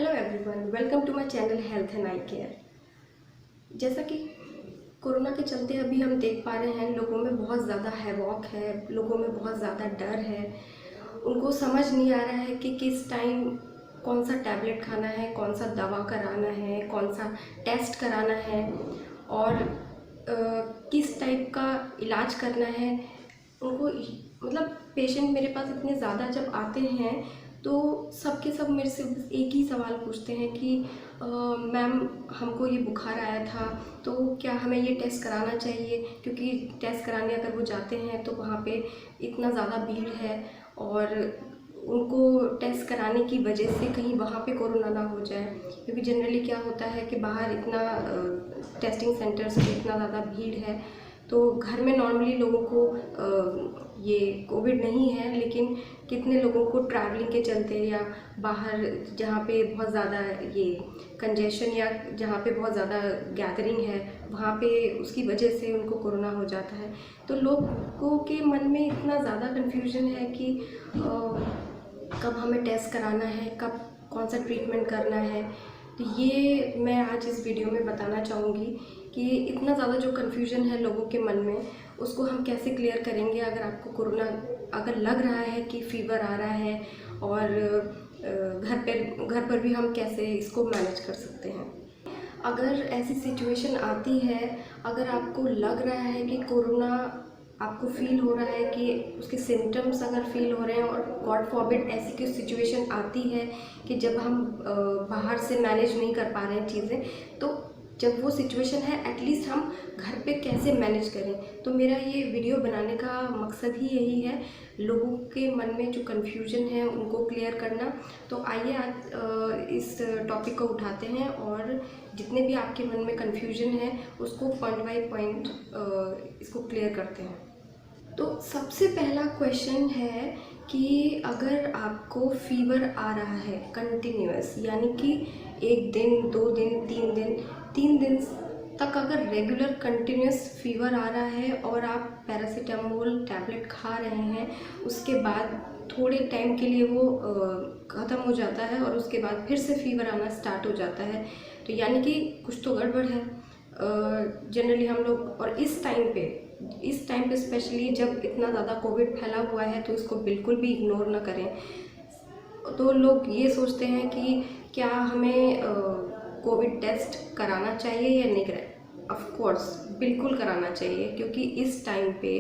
Hello everyone, welcome to my channel health and eye care. जैसा कि corona के चलते अभी हम देख पा रहे हैं, लोगों में बहुत ज़्यादा हैवॉक है, लोगों में बहुत ज़्यादा डर है। उनको समझ नहीं आ रहा है कि किस टाइम कौन सा टैबलेट खाना है, कौन सा दवा कराना है, कौन सा टेस्ट कराना है और किस टाइप का इलाज करना है। उनको मतलब पेशेंट मेरे पास इतने ज़्यादा जब आते हैं तो सबके सब मेरे से बस एक ही सवाल पूछते हैं कि मैम, हमको ये बुखार आया था तो क्या हमें ये टेस्ट कराना चाहिए, क्योंकि टेस्ट कराने अगर वो जाते हैं तो वहाँ पे इतना ज़्यादा भीड़ है और उनको टेस्ट कराने की वजह से कहीं वहाँ पे कोरोना ना हो जाए। क्योंकि जनरली क्या होता है कि बाहर इतना टेस्टिंग सेंटर्स पे इतना ज़्यादा भीड़ है, तो घर में नॉर्मली लोगों को ये कोविड नहीं है, लेकिन कितने लोगों को ट्रैवलिंग के चलते या बाहर जहाँ पे बहुत ज़्यादा ये कंजेशन या जहाँ पे बहुत ज़्यादा गैदरिंग है वहाँ पे उसकी वजह से उनको कोरोना हो जाता है। तो लोगों के मन में इतना ज़्यादा कन्फ्यूजन है कि कब हमें टेस्ट कराना है, कब कौन सा ट्रीटमेंट करना है। तो ये मैं आज इस वीडियो में बताना चाहूँगी कि इतना ज़्यादा जो कन्फ्यूजन है लोगों के मन में, उसको हम कैसे क्लियर करेंगे। अगर आपको कोरोना अगर लग रहा है कि फ़ीवर आ रहा है और घर पर भी हम कैसे इसको मैनेज कर सकते हैं। अगर ऐसी सिचुएशन आती है, अगर आपको लग रहा है कि कोरोना आपको फील हो रहा है कि उसके सिम्टम्स अगर फील हो रहे हैं और गॉड फॉरबिड ऐसी कोई सिचुएशन आती है कि जब हम बाहर से मैनेज नहीं कर पा रहे हैं चीज़ें, तो जब वो सिचुएशन है एटलीस्ट हम घर पे कैसे मैनेज करें। तो मेरा ये वीडियो बनाने का मकसद ही यही है, लोगों के मन में जो कन्फ्यूजन है उनको क्लियर करना। तो आइए आज इस टॉपिक को उठाते हैं और जितने भी आपके मन में कन्फ्यूजन है उसको पॉइंट बाय पॉइंट इसको क्लियर करते हैं। तो सबसे पहला क्वेश्चन है कि अगर आपको फीवर आ रहा है कंटिन्यूअस, यानी कि 1 दिन 2 दिन 3 दिन तक अगर रेगुलर कंटिन्यूअस फीवर आ रहा है और आप पैरासीटामोल टैबलेट खा रहे हैं, उसके बाद थोड़े टाइम के लिए वो ख़त्म हो जाता है और उसके बाद फिर से फीवर आना स्टार्ट हो जाता है, तो यानी कि कुछ तो गड़बड़ है। जनरली हम लोग और इस टाइम पे स्पेशली जब इतना ज़्यादा कोविड फैला हुआ है तो इसको बिल्कुल भी इग्नोर ना करें। तो लोग ये सोचते हैं कि क्या हमें कोविड टेस्ट कराना चाहिए या नहीं कराना। ऑफ कोर्स बिल्कुल कराना चाहिए, क्योंकि इस टाइम पे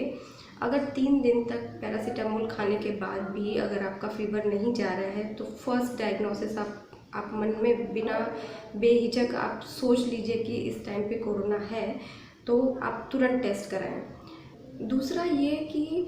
अगर 3 दिन तक पैरासीटामोल खाने के बाद भी अगर आपका फीवर नहीं जा रहा है तो फर्स्ट डायग्नोसिस आप मन में बिना बेहिचक आप सोच लीजिए कि इस टाइम पे कोरोना है, तो आप तुरंत टेस्ट कराएं। दूसरा ये कि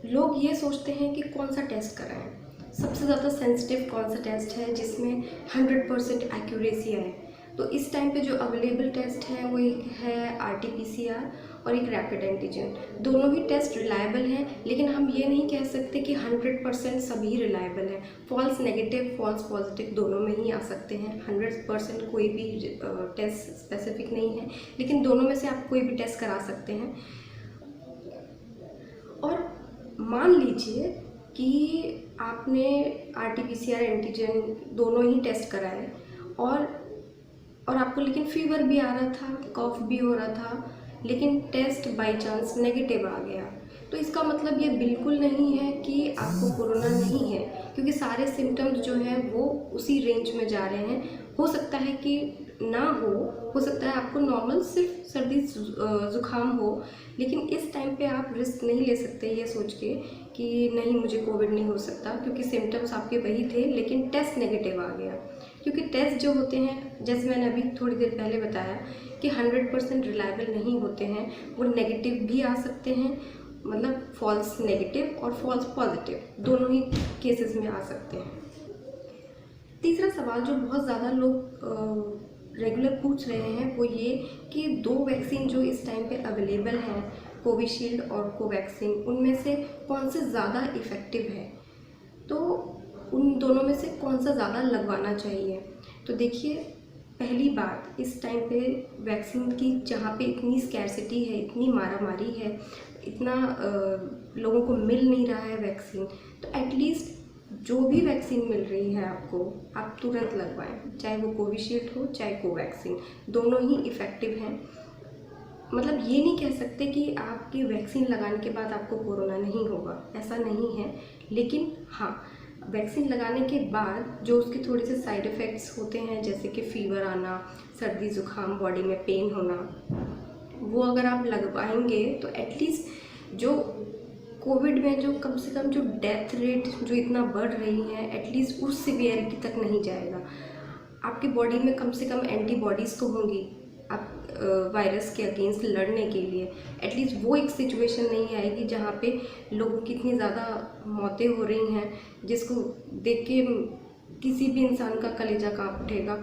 लोग ये सोचते हैं कि कौन सा टेस्ट कराएं। सबसे ज़्यादा सेंसिटिव कौन सा टेस्ट है जिसमें 100% एक्यूरेसी आए। तो इस टाइम पे जो अवेलेबल टेस्ट है वो एक है RT-PCR और एक रैपिड एंटीजन। दोनों ही टेस्ट रिलायबल हैं, लेकिन हम ये नहीं कह सकते कि 100% सभी रिलायबल हैं। फॉल्स नेगेटिव फॉल्स पॉजिटिव दोनों में ही आ सकते हैं। 100% कोई भी टेस्ट स्पेसिफिक नहीं है, लेकिन दोनों में से आप कोई भी टेस्ट करा सकते हैं। और मान लीजिए कि आपने RT-PCR एंटीजन दोनों ही टेस्ट कराए और आपको लेकिन फीवर भी आ रहा था, कॉफ भी हो रहा था, लेकिन टेस्ट बाय चांस नेगेटिव आ गया, तो इसका मतलब ये बिल्कुल नहीं है कि आपको कोरोना नहीं है, क्योंकि सारे सिम्टम्स जो हैं वो उसी रेंज में जा रहे हैं। हो सकता है कि ना हो सकता है आपको नॉर्मल सिर्फ सर्दी ज़ुकाम हो, लेकिन इस टाइम पे आप रिस्क नहीं ले सकते ये सोच के कि नहीं मुझे कोविड नहीं हो सकता, क्योंकि सिम्टम्स आपके वही थे लेकिन टेस्ट नेगेटिव आ गया। क्योंकि टेस्ट जो होते हैं, जैसे मैंने अभी थोड़ी देर पहले बताया कि 100% रिलायबल नहीं होते हैं, वो नेगेटिव भी आ सकते हैं, मतलब फॉल्स नेगेटिव और फॉल्स पॉजिटिव दोनों ही केसेस में आ सकते हैं। तीसरा सवाल जो बहुत ज़्यादा लोग रेगुलर पूछ रहे हैं वो ये कि 2 वैक्सीन जो इस टाइम पे अवेलेबल हैं, कोविशील्ड और कोवैक्सीन, उनमें से कौन से ज़्यादा इफ़ेक्टिव है, तो उन दोनों में से कौन सा ज़्यादा लगवाना चाहिए। तो देखिए, पहली बात, इस टाइम पे वैक्सीन की जहाँ पे इतनी स्कैरसिटी है, इतनी मारामारी है, इतना लोगों को मिल नहीं रहा है वैक्सीन, तो एटलीस्ट जो भी वैक्सीन मिल रही है आपको, आप तुरंत लगवाएं, चाहे वो कोविशील्ड हो चाहे कोवैक्सीन, दोनों ही इफ़ेक्टिव हैं। मतलब ये नहीं कह सकते कि आपकी वैक्सीन लगाने के बाद आपको कोरोना नहीं होगा, ऐसा नहीं है। लेकिन हाँ, वैक्सीन लगाने के बाद जो उसके थोड़े से साइड इफ़ेक्ट्स होते हैं, जैसे कि फ़ीवर आना, सर्दी ज़ुकाम, बॉडी में पेन होना, वो अगर आप लगवाएंगे तो एटलीस्ट जो कोविड में जो कम से कम जो डेथ रेट जो इतना बढ़ रही है, एटलीस्ट उस सिवियरिटी तक नहीं जाएगा। आपकी बॉडी में कम से कम एंटीबॉडीज़ तो होंगी आप वायरस के अगेंस्ट लड़ने के लिए। एटलीस्ट वो एक सिचुएशन नहीं आएगी जहाँ पे लोगों की इतनी ज़्यादा मौतें हो रही हैं, जिसको देख के किसी भी इंसान का कलेजा काँप उठेगा।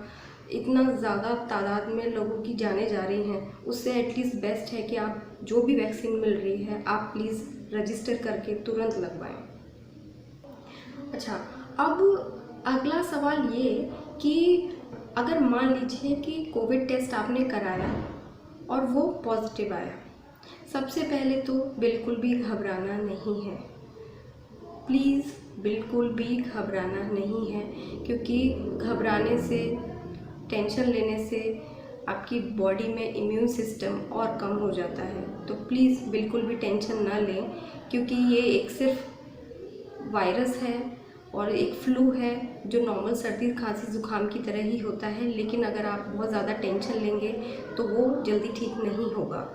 इतना ज़्यादा तादाद में लोगों की जानें जा रही हैं, उससे एटलीस्ट बेस्ट है कि आप जो भी वैक्सीन मिल रही है आप प्लीज़ रजिस्टर करके तुरंत लगवाएं। अच्छा, अब अगला सवाल ये कि अगर मान लीजिए कि कोविड टेस्ट आपने कराया और वो पॉजिटिव आया, सबसे पहले तो बिल्कुल भी घबराना नहीं है। प्लीज़ बिल्कुल भी घबराना नहीं है, क्योंकि घबराने से, टेंशन लेने से आपकी बॉडी में इम्यून सिस्टम और कम हो जाता है। तो प्लीज़ बिल्कुल भी टेंशन ना लें, क्योंकि ये एक सिर्फ वायरस है और एक फ्लू है जो नॉर्मल सर्दी खांसी ज़ुकाम की तरह ही होता है। लेकिन अगर आप बहुत ज़्यादा टेंशन लेंगे तो वो जल्दी ठीक नहीं होगा।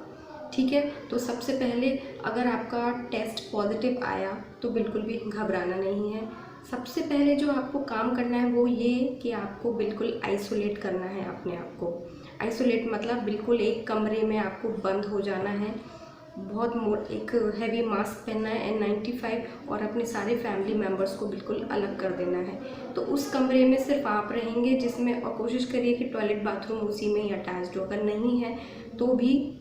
ठीक है, तो सबसे पहले अगर आपका टेस्ट पॉजिटिव आया तो बिल्कुल भी घबराना नहीं है। सबसे पहले जो आपको काम करना है वो ये कि आपको बिल्कुल आइसोलेट करना है अपने आप को। आइसोलेट मतलब बिल्कुल एक कमरे में आपको बंद हो जाना है, बहुत एक हैवी मास्क पहनना है N95, और अपने सारे फैमिली मेम्बर्स को बिल्कुल अलग कर देना है। तो उस कमरे में सिर्फ आप रहेंगे, जिसमें और कोशिश करिए कि टॉयलेट बाथरूम उसी में ही अटैच्ड हो। अगर नहीं है तो भी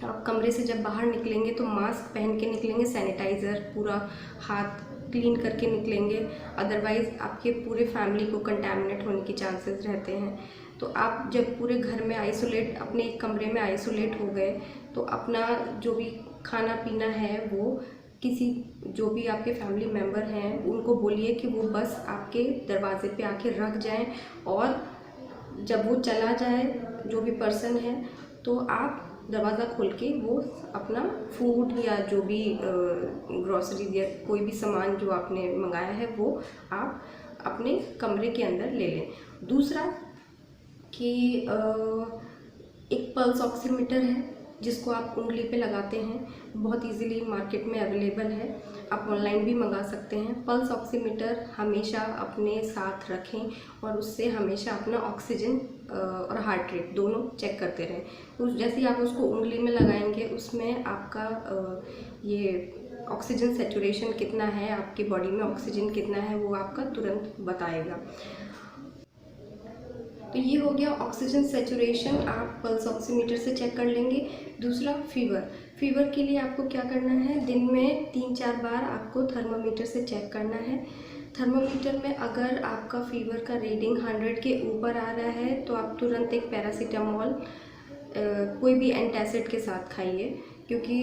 आप कमरे से जब बाहर निकलेंगे तो मास्क पहन के निकलेंगे, सैनिटाइज़र पूरा हाथ क्लीन करके निकलेंगे, अदरवाइज़ आपके पूरे फैमिली को कंटैमिनेट होने के चांसेस रहते हैं। तो आप जब पूरे घर में आइसोलेट, अपने एक कमरे में आइसोलेट हो गए, तो अपना जो भी खाना पीना है वो किसी, जो भी आपके फैमिली मेम्बर हैं उनको बोलिए कि वो बस आपके दरवाजे पे आके रख जाएं, और जब वो चला जाए जो भी पर्सन है तो आप दरवाज़ा खोल के वो अपना फूड या जो भी ग्रॉसरी या कोई भी सामान जो आपने मंगाया है वो आप अपने कमरे के अंदर ले लें। दूसरा कि एक पल्स ऑक्सीमीटर है जिसको आप उंगली पे लगाते हैं, बहुत इजीली मार्केट में अवेलेबल है, आप ऑनलाइन भी मंगा सकते हैं। पल्स ऑक्सीमीटर हमेशा अपने साथ रखें और उससे हमेशा अपना ऑक्सीजन और हार्ट रेट दोनों चेक करते रहें। तो जैसे ही आप उसको उंगली में लगाएंगे उसमें आपका ये ऑक्सीजन सेचुरेशन कितना है, आपकी बॉडी में ऑक्सीजन कितना है, वो आपका तुरंत बताएगा। तो ये हो गया ऑक्सीजन सेचुरेशन, आप पल्स ऑक्सीमीटर से चेक कर लेंगे। दूसरा फीवर के लिए आपको क्या करना है, दिन में 3-4 बार आपको थर्मामीटर से चेक करना है। थर्मामीटर में अगर आपका फीवर का रीडिंग 100 के ऊपर आ रहा है तो आप तुरंत एक पैरासीटामोल कोई भी एंटासिड के साथ खाइए, क्योंकि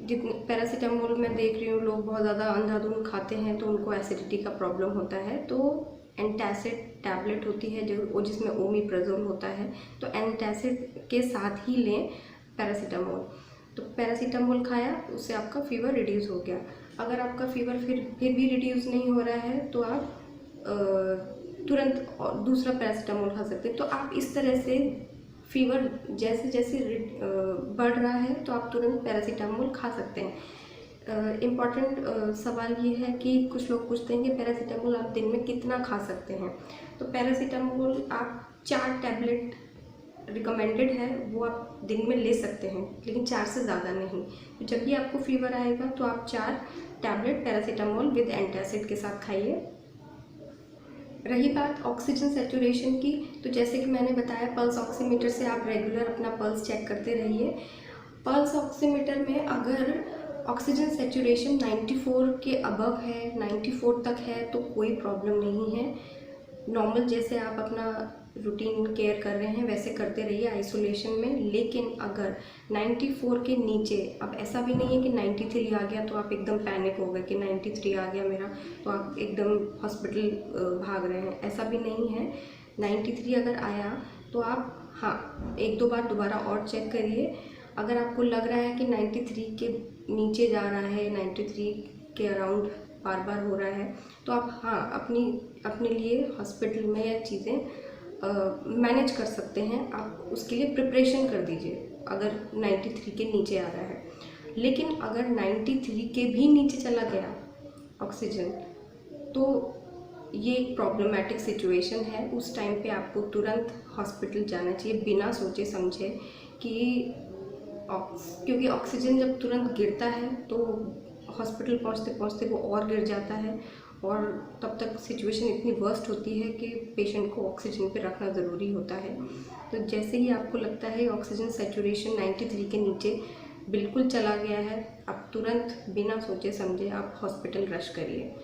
जितने पैरासीटामोल मैं देख रही हूँ लोग बहुत ज़्यादा अंधाधुंध खाते हैं तो उनको एसिडिटी का प्रॉब्लम होता है। तो एंटासिड टैबलेट होती है जो जिसमें ओमिप्राज़ोल होता है, तो एंटासिड के साथ ही लें पैरासीटामोल। तो पैरासीटामोल खाया, उससे आपका फ़ीवर रिड्यूस हो गया। अगर आपका फ़ीवर फिर भी रिड्यूस नहीं हो रहा है तो आप तुरंत दूसरा पैरासीटामोल खा सकते हैं। तो आप इस तरह से फ़ीवर जैसे जैसे बढ़ रहा है तो आप तुरंत पैरासीटामोल खा सकते हैं। इम्पॉर्टेंट सवाल ये है कि कुछ लोग पूछते हैं कि पैरासीटामोल आप दिन में कितना खा सकते हैं। तो पैरासीटामोल आप 4 टैबलेट रिकमेंडेड है, वो आप दिन में ले सकते हैं, लेकिन 4 से ज़्यादा नहीं। तो जब भी आपको फीवर आएगा तो आप 4 टैबलेट पैरासीटामोल विद एंटासिड के साथ खाइए। रही बात ऑक्सीजन सेचुरेशन की, तो जैसे कि मैंने बताया पल्स ऑक्सीमीटर से आप रेगुलर अपना पल्स चेक करते रहिए। पल्स ऑक्सीमीटर में अगर ऑक्सीजन सेचुरेशन 94 के अबव है, 94 तक है तो कोई प्रॉब्लम नहीं है। नॉर्मल जैसे आप अपना रूटीन केयर कर रहे हैं वैसे करते रहिए आइसोलेशन में। लेकिन अगर 94 के नीचे, अब ऐसा भी नहीं है कि 93 आ गया तो आप एकदम पैनिक हो गए कि 93 आ गया मेरा तो आप एकदम हॉस्पिटल भाग रहे हैं, ऐसा भी नहीं है। 93 अगर आया तो आप हाँ 1-2 बार दोबारा और चेक करिए। अगर आपको लग रहा है कि 93 के नीचे जा रहा है, 93 के अराउंड बार बार हो रहा है, तो आप हाँ अपने लिए हॉस्पिटल में या चीज़ें मैनेज कर सकते हैं। आप उसके लिए प्रिपरेशन कर दीजिए अगर 93 के नीचे आ रहा है। लेकिन अगर 93 के भी नीचे चला गया ऑक्सीजन, तो ये एक प्रॉब्लमेटिक सिचुएशन है। उस टाइम पे आपको तुरंत हॉस्पिटल जाना चाहिए बिना सोचे समझे कि क्योंकि ऑक्सीजन जब तुरंत गिरता है तो हॉस्पिटल पहुंचते पहुंचते वो और गिर जाता है और तब तक सिचुएशन इतनी वर्स्ट होती है कि पेशेंट को ऑक्सीजन पे रखना ज़रूरी होता है। तो जैसे ही आपको लगता है ऑक्सीजन सैचुरेशन 93 के नीचे बिल्कुल चला गया है, आप तुरंत बिना सोचे समझे आप हॉस्पिटल रश करिए।